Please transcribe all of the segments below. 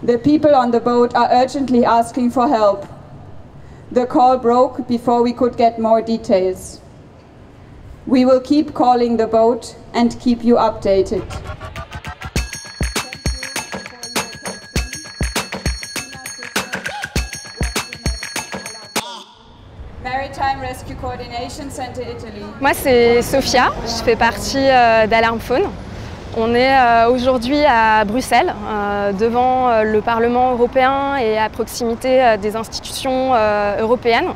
The people on the boat are urgently asking for help. The call broke before we could get more details. We will keep calling the boat and keep you updated. Maritime Rescue Coordination Center Italy. Moi c'est Sofia, je fais partie d'Alarm Phone. On est aujourd'hui à Bruxelles, devant le Parlement européen et à proximité des institutions européennes.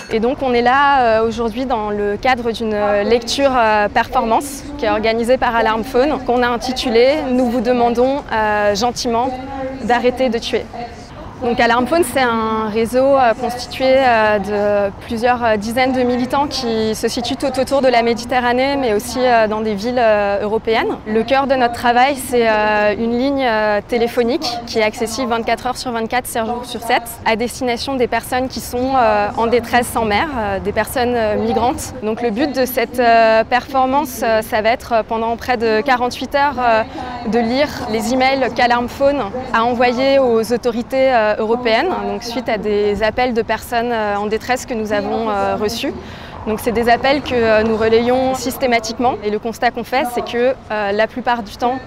Et donc on est là aujourd'hui dans le cadre d'une lecture performance qui est organisée par Alarm Phone, qu'on a intitulée « Nous vous demandons gentiment d'arrêter de tuer ». Donc Alarm Phone, c'est un réseau constitué de plusieurs dizaines de militants qui se situent tout autour de la Méditerranée, mais aussi dans des villes européennes. Le cœur de notre travail, c'est une ligne téléphonique qui est accessible 24 heures sur 24, 7 jours sur 7, à destination des personnes qui sont en détresse en mer, des personnes migrantes. Donc le but de cette performance, ça va être pendant près de 48 heures de lire les emails qu'Alarm Phone a envoyés aux autorités européenne, donc suite à des appels de personnes en détresse que nous avons reçus. Donc c'est des appels que nous relayons systématiquement et le constat qu'on fait, c'est que la plupart du temps,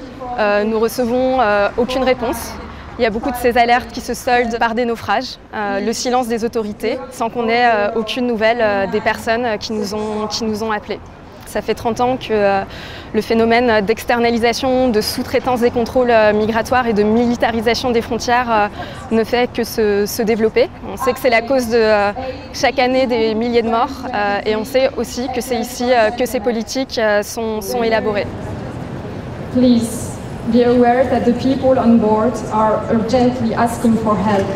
nous recevons aucune réponse. Il y a beaucoup de ces alertes qui se soldent par des naufrages, le silence des autorités, sans qu'on ait aucune nouvelle des personnes qui nous ont appelés. Ça fait 30 ans que le phénomène d'externalisation, de sous-traitance des contrôles migratoires et de militarisation des frontières ne fait que se développer. On sait que c'est la cause de chaque année des milliers de morts et on sait aussi que c'est ici que ces politiques sont élaborées. Please be aware that the people on board are urgently asking for help.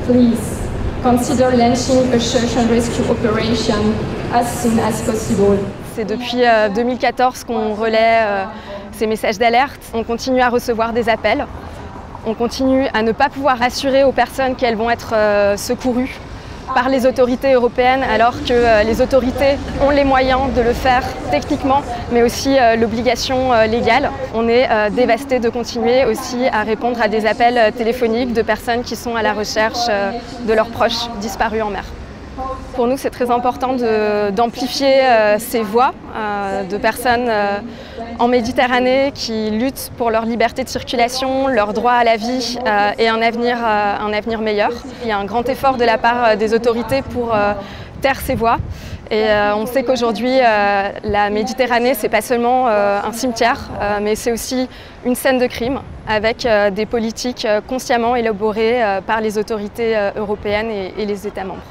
Please consider launching a search and rescue operation as soon as possible. C'est depuis 2014 qu'on relaie ces messages d'alerte. On continue à recevoir des appels. On continue à ne pas pouvoir assurer aux personnes qu'elles vont être secourues par les autorités européennes, alors que les autorités ont les moyens de le faire techniquement, mais aussi l'obligation légale. On est dévasté de continuer aussi à répondre à des appels téléphoniques de personnes qui sont à la recherche de leurs proches disparus en mer. Pour nous, c'est très important d'amplifier ces voix de personnes en Méditerranée qui luttent pour leur liberté de circulation, leur droit à la vie et un avenir meilleur. Il y a un grand effort de la part des autorités pour taire ces voix. Et on sait qu'aujourd'hui, la Méditerranée, c'est pas seulement un cimetière, mais c'est aussi une scène de crime avec des politiques consciemment élaborées par les autorités européennes et les États membres.